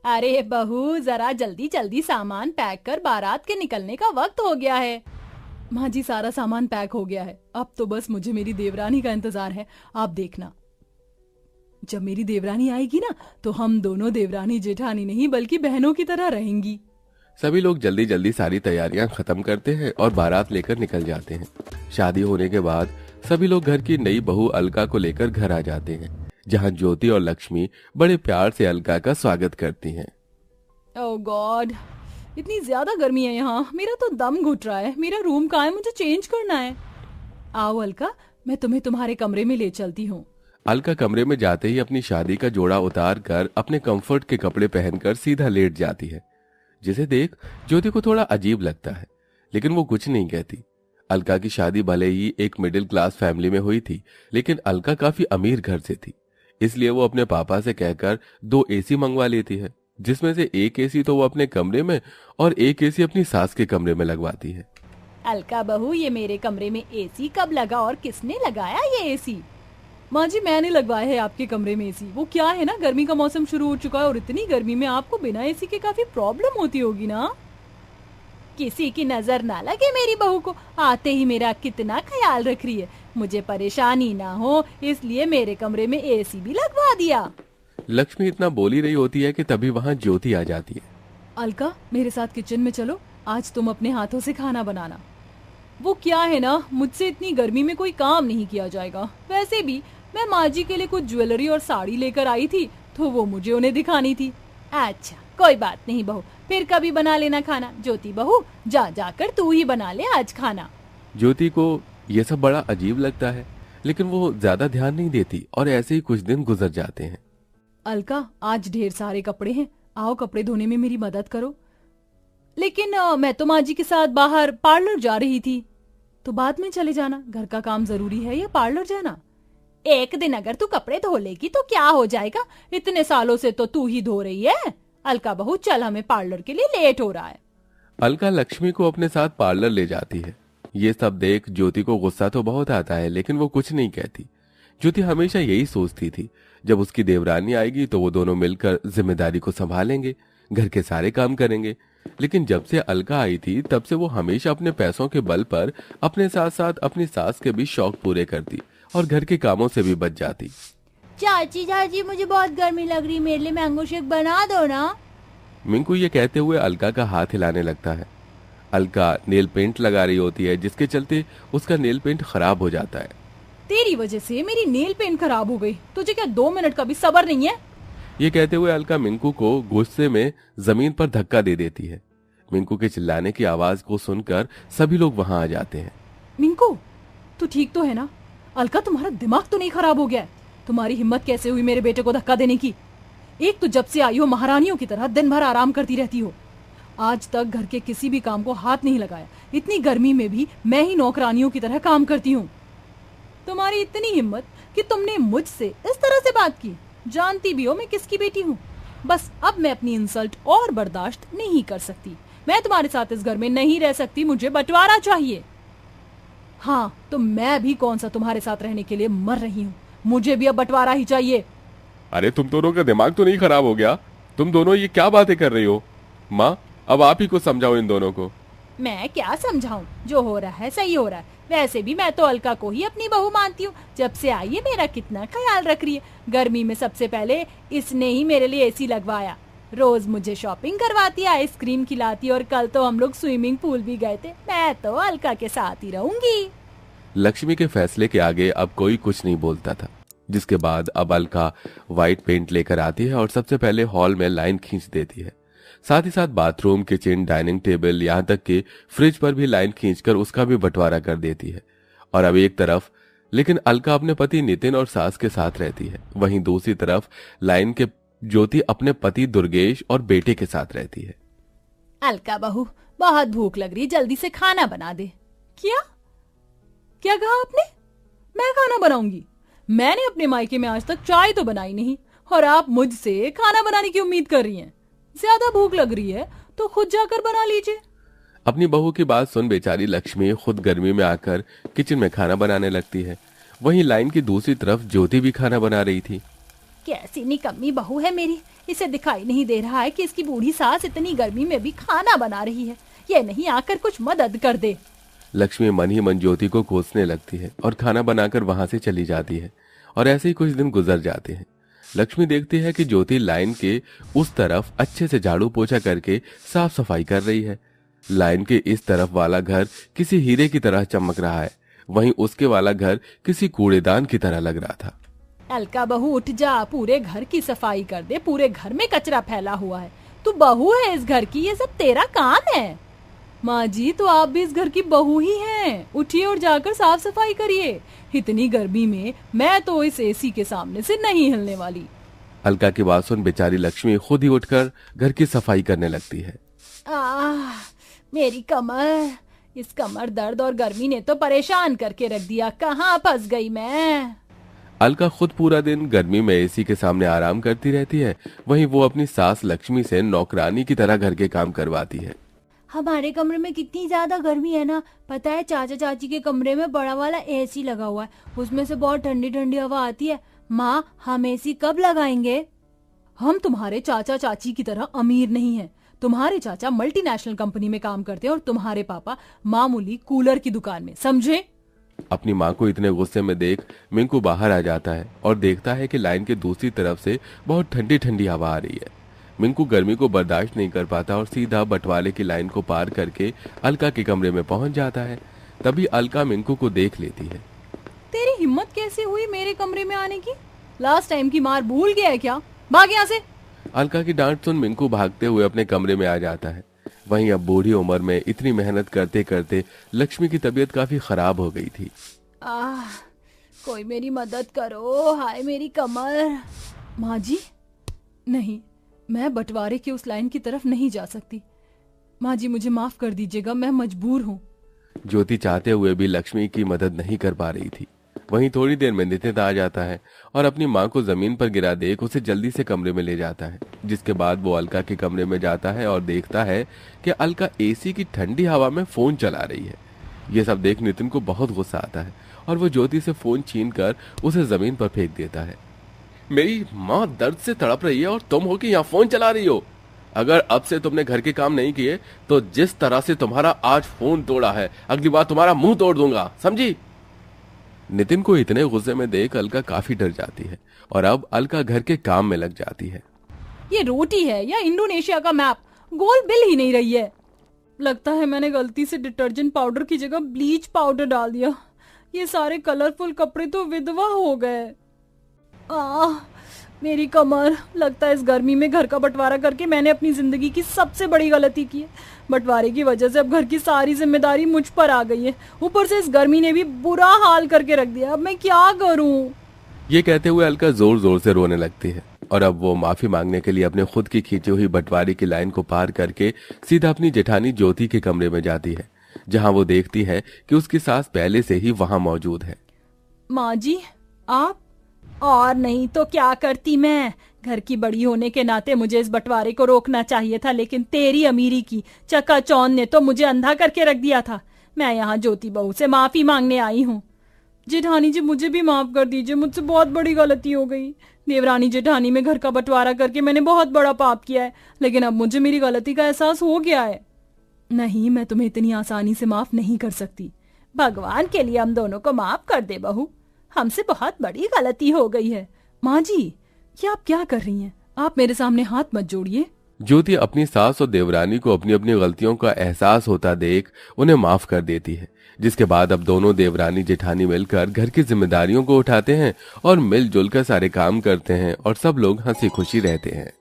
अरे बहू, जरा जल्दी जल्दी सामान पैक कर, बारात के निकलने का वक्त हो गया है। माँ जी, सारा सामान पैक हो गया है, अब तो बस मुझे मेरी देवरानी का इंतजार है। आप देखना, जब मेरी देवरानी आएगी ना, तो हम दोनों देवरानी जेठानी नहीं बल्कि बहनों की तरह रहेंगी। सभी लोग जल्दी जल्दी सारी तैयारियां खत्म करते हैं और बारात लेकर निकल जाते हैं। शादी होने के बाद सभी लोग घर की नई बहू अलका को लेकर घर आ जाते हैं, जहां ज्योति और लक्ष्मी बड़े प्यार से अलका का स्वागत करती हैं। ओह गॉड, इतनी ज्यादा गर्मी है यहाँ, मेरा तो दम घुट रहा है। मेरा रूम कहाँ है? मुझे चेंज करना है। आओ अलका, मैं तुम्हें तुम्हारे कमरे में ले चलती हूँ। अलका कमरे में जाते ही अपनी शादी का जोड़ा उतार कर अपने कंफर्ट के कपड़े पहनकर सीधा लेट जाती है, जिसे देख ज्योति को थोड़ा अजीब लगता है, लेकिन वो कुछ नहीं कहती। अलका की शादी भले ही एक मिडिल क्लास फैमिली में हुई थी, लेकिन अलका काफी अमीर घर से थी, इसलिए वो अपने पापा से कहकर 2 एसी मंगवा लेती है, जिसमें से एक एसी तो वो अपने कमरे में और एक एसी अपनी सास के कमरे में लगवाती है। अलका बहू, ये मेरे कमरे में एसी कब लगा और किसने लगाया ये एसी? माँ जी, मैंने लगवाया है आपके कमरे में एसी। वो क्या है ना, गर्मी का मौसम शुरू हो चुका है और इतनी गर्मी में आपको बिना एसी के काफी प्रॉब्लम होती होगी ना। किसी की नजर ना लगे मेरी बहू को, आते ही मेरा कितना ख्याल रख रही है। मुझे परेशानी ना हो इसलिए मेरे कमरे में एसी भी लगवा दिया। लक्ष्मी इतना बोल ही रही होती है कि तभी वहां ज्योति आ जाती है। अलका, मेरे साथ किचन में चलो, आज तुम अपने हाथों से खाना बनाना। वो क्या है ना, मुझसे इतनी गर्मी में कोई काम नहीं किया जाएगा। वैसे भी मैं माँ जी के लिए कुछ ज्वेलरी और साड़ी लेकर आई थी, तो वो मुझे उन्हें दिखानी थी। अच्छा, कोई बात नहीं बहू, फिर कभी बना लेना खाना। ज्योति बहू, जाकर तू ही बना ले आज खाना। ज्योति को यह सब बड़ा अजीब लगता है, लेकिन वो ज्यादा ध्यान नहीं देती और ऐसे ही कुछ दिन गुजर जाते हैं। अलका, आज ढेर सारे कपड़े हैं, आओ कपड़े धोने में मेरी मदद करो। लेकिन मैं तो माँ जी के साथ बाहर पार्लर जा रही थी। तो बाद में चले जाना, घर का काम जरूरी है या पार्लर जाना? एक दिन अगर तू कपड़े धो लेगी तो क्या हो जाएगा, इतने सालों से तो तू ही धो रही है। अलका बहू, चल, हमें पार्लर के लिए लेट हो रहा है। अलका लक्ष्मी को अपने साथ पार्लर ले जाती है। ये सब देख ज्योति को गुस्सा तो बहुत आता है, लेकिन वो कुछ नहीं कहती। ज्योति हमेशा यही सोचती थी, जब उसकी देवरानी आएगी तो वो दोनों मिलकर जिम्मेदारी को संभालेंगे, घर के सारे काम करेंगे। लेकिन जब से अलका आई थी, तब से वो हमेशा अपने पैसों के बल पर अपने साथ साथ अपनी सास के भी शौक पूरे करती और घर के कामों से भी बच जाती। चाची, मुझे बहुत गर्मी लग रही, मेरे लिए मैंगो शेक बना दो ना। मिंकू ये कहते हुए अलका का हाथ हिलाने लगता है। अलका नेल पेंट लगा रही होती है, जिसके चलते उसका नेल पेंट खराब हो जाता है। तेरी वजह से मेरी नेल पेंट खराब हो गई, तुझे क्या 2 मिनट का भी सब्र नहीं है? ये कहते हुए अलका मिंकू को गुस्से में जमीन पर धक्का दे देती है। मिंकू के चिल्लाने की आवाज को सुनकर सभी लोग वहां आ जाते हैं। मिंकू, तू ठीक तो है ना? अलका, तुम्हारा दिमाग तो नहीं खराब हो गया है? तुम्हारी हिम्मत कैसे हुई मेरे बेटे को धक्का देने की? एक तो जब से आई हो महारानियों की तरह दिन भर आराम करती रहती हो, आज तक घर के किसी भी काम को हाथ नहीं लगाया। इतनी गर्मी में भी मैं ही नौकरानियों की तरह काम करती हूँ। तुम्हारी इतनी हिम्मत कि तुमने मुझसे इस तरह से बात की। जानती भी हो मैं किसकी बेटी हूँ। बस अब मैं अपनी इंसल्ट और बर्दाश्त नहीं कर सकती। मैं तुम्हारे साथ इस घर में नहीं रह सकती, मुझे बंटवारा चाहिए। हाँ, तो मैं भी कौन सा तुम्हारे साथ रहने के लिए मर रही हूँ, मुझे भी अब बंटवारा ही चाहिए। अरे तुम दोनों का दिमाग तो नहीं खराब हो गया? तुम दोनों ये क्या बातें कर रही हो? माँ, अब आप ही को समझाओ इन दोनों को। मैं क्या समझाऊं, जो हो रहा है सही हो रहा है। वैसे भी मैं तो अलका को ही अपनी बहू मानती हूँ। जब से आई है मेरा कितना ख्याल रख रही है। गर्मी में सबसे पहले इसने ही मेरे लिए एसी लगवाया, रोज मुझे शॉपिंग करवाती, आइसक्रीम खिलाती, और कल तो हम लोग स्विमिंग पूल भी गए थे। मैं तो अलका के साथ ही रहूंगी। लक्ष्मी के फैसले के आगे अब कोई कुछ नहीं बोलता था, जिसके बाद अब अलका व्हाइट पेंट लेकर आती है और सबसे पहले हॉल में लाइन खींच देती है। साथ ही साथ बाथरूम, किचन, डाइनिंग टेबल, यहाँ तक कि फ्रिज पर भी लाइन खींचकर उसका भी बंटवारा कर देती है। और अब एक तरफ लेकिन अलका अपने पति नितिन और सास के साथ रहती है, वहीं दूसरी तरफ लाइन के ज्योति अपने पति दुर्गेश और बेटे के साथ रहती है। अलका बहू, बहुत भूख लग रही, जल्दी से खाना बना दे। क्या क्या कहा आपने? मैं खाना बनाऊंगी? मैंने अपने मायके में आज तक चाय तो बनाई नहीं, और आप मुझसे खाना बनाने की उम्मीद कर रही हैं। ज्यादा भूख लग रही है तो खुद जाकर बना लीजिए। अपनी बहू की बात सुन बेचारी लक्ष्मी खुद गर्मी में आकर किचन में खाना बनाने लगती है। वहीं लाइन की दूसरी तरफ ज्योति भी खाना बना रही थी। कैसी निकम्मी बहू है मेरी, इसे दिखाई नहीं दे रहा है कि इसकी बूढ़ी सास इतनी गर्मी में भी खाना बना रही है। ये नहीं आकर कुछ मदद कर दे। लक्ष्मी मन ही मन ज्योति को कोसने लगती है और खाना बनाकर वहां से चली जाती है। और ऐसे ही कुछ दिन गुजर जाते हैं। लक्ष्मी देखती है कि ज्योति लाइन के उस तरफ अच्छे से झाड़ू पोछा करके साफ सफाई कर रही है। लाइन के इस तरफ वाला घर किसी हीरे की तरह चमक रहा है, वहीं उसके वाला घर किसी कूड़ेदान की तरह लग रहा था। अलका बहू उठ जा, पूरे घर की सफाई कर दे, पूरे घर में कचरा फैला हुआ है। तू बहू है इस घर की, ये सब तेरा काम है। माँ जी, तो आप भी इस घर की बहू ही हैं। उठिए और जाकर साफ सफाई करिए। इतनी गर्मी में मैं तो इस एसी के सामने से नहीं हिलने वाली। अलका की बात सुन बेचारी लक्ष्मी खुद ही उठकर घर की सफाई करने लगती है। मेरी कमर, इस कमर दर्द और गर्मी ने तो परेशान करके रख दिया। कहाँ फंस गई मैं। अलका खुद पूरा दिन गर्मी में एसी के सामने आराम करती रहती है, वहीं वो अपनी सास लक्ष्मी से नौकरानी की तरह घर के काम करवाती है। हमारे कमरे में कितनी ज्यादा गर्मी है ना, पता है चाचा चाची के कमरे में बड़ा वाला एसी लगा हुआ है, उसमें से बहुत ठंडी ठंडी हवा आती है। माँ, हम एसी कब लगाएंगे? हम तुम्हारे चाचा चाची की तरह अमीर नहीं हैं। तुम्हारे चाचा मल्टीनेशनल कंपनी में काम करते हैं और तुम्हारे पापा मामूली कूलर की दुकान में, समझे? अपनी माँ को इतने गुस्से में देख मिंकू बाहर आ जाता है और देखता है कि लाइन के दूसरी तरफ से बहुत ठंडी ठंडी हवा आ रही है। मिंकू गर्मी को बर्दाश्त नहीं कर पाता और सीधा बंटवारे की लाइन को पार करके अलका के कमरे में पहुंच जाता है। तभी अलका मिंकू को देख लेती है। तेरी हिम्मत कैसे हुई मेरे कमरे में आने की? लास्ट टाइम की मार भूल गया है क्या? भाग यहाँ से। अलका की डांट सुन मिंकू भागते हुए अपने कमरे में आ जाता है। वहीं अब बूढ़ी उम्र में इतनी मेहनत करते करते लक्ष्मी की तबीयत काफी खराब हो गई थी। कोई मेरी मदद करो, हाय मेरी कमर। माँ जी, नहीं, मैं बंटवारे की उस लाइन की तरफ नहीं जा सकती। माँ जी, मुझे माफ कर दीजिएगा, मैं मजबूर हूँ। ज्योति चाहते हुए भी लक्ष्मी की मदद नहीं कर पा रही थी। वहीं थोड़ी देर में नितिन आ जाता है और अपनी माँ को जमीन पर गिरा देख उसे जल्दी से कमरे में ले जाता है। जिसके बाद वो अलका के कमरे में जाता है और देखता है कि अलका एसी की ठंडी हवा में फोन चला रही है। ये सब देख नितिन को बहुत गुस्सा आता है और वो ज्योति से फोन छीनकर उसे जमीन पर फेंक देता है। मेरी माँ दर्द से तड़प रही है और तुम हो कि यहाँ फोन चला रही हो। अगर अब से तुमने घर के काम नहीं किए तो जिस तरह से तुम्हारा आज फोन तोड़ा है, अगली बार तुम्हारा मुंह तोड़ दूंगा, समझी? नितिन को इतने गुस्से में देख अलका काफी डर जाती है और अब अलका घर के काम में लग जाती है। ये रोटी है या इंडोनेशिया का मैप? गोल बिल ही नहीं रही है। लगता है मैंने गलती से डिटर्जेंट पाउडर की जगह ब्लीच पाउडर डाल दिया। ये सारे कलरफुल कपड़े तो विधवा हो गए। मेरी कमर, लगता है इस गर्मी में घर का बंटवारा करके मैंने अपनी जिंदगी की सबसे बड़ी गलती की है। बंटवारे की वजह से अब घर की सारी जिम्मेदारी मुझ पर आ गई है। ऊपर से इस गर्मी ने भी बुरा हाल करके रख दिया। अब मैं क्या करूं? ये कहते हुए अलका जोर जोर से रोने लगती है और अब वो माफी मांगने के लिए अपने खुद की खींची हुई बंटवारे की लाइन को पार करके सीधा अपनी जेठानी ज्योति के कमरे में जाती है, जहां वो देखती है कि उसकी सास पहले से ही वहां मौजूद है। माँ जी, आप? और नहीं तो क्या करती मैं? घर की बड़ी होने के नाते मुझे इस बंटवारे को रोकना चाहिए था, लेकिन तेरी अमीरी की चकाचौंध ने तो मुझे अंधा करके रख दिया था। मैं यहाँ ज्योति बहू से माफी मांगने आई हूँ। जेठानी जी, मुझे भी माफ कर दीजिए, मुझसे बहुत बड़ी गलती हो गई। देवरानी जेठानी में घर का बंटवारा करके मैंने बहुत बड़ा पाप किया है, लेकिन अब मुझे मेरी गलती का एहसास हो गया है। नहीं, मैं तुम्हें इतनी आसानी से माफ नहीं कर सकती। भगवान के लिए हम दोनों को माफ कर दे बहू, हमसे बहुत बड़ी गलती हो गई है। माँ जी, ये आप क्या कर रही हैं? आप मेरे सामने हाथ मत जोड़िए। ज्योति अपनी सास और देवरानी को अपनी अपनी गलतियों का एहसास होता देख उन्हें माफ कर देती है। जिसके बाद अब दोनों देवरानी जेठानी मिलकर घर की जिम्मेदारियों को उठाते हैं और मिलजुल कर सारे काम करते हैं और सब लोग हंसी खुशी रहते हैं।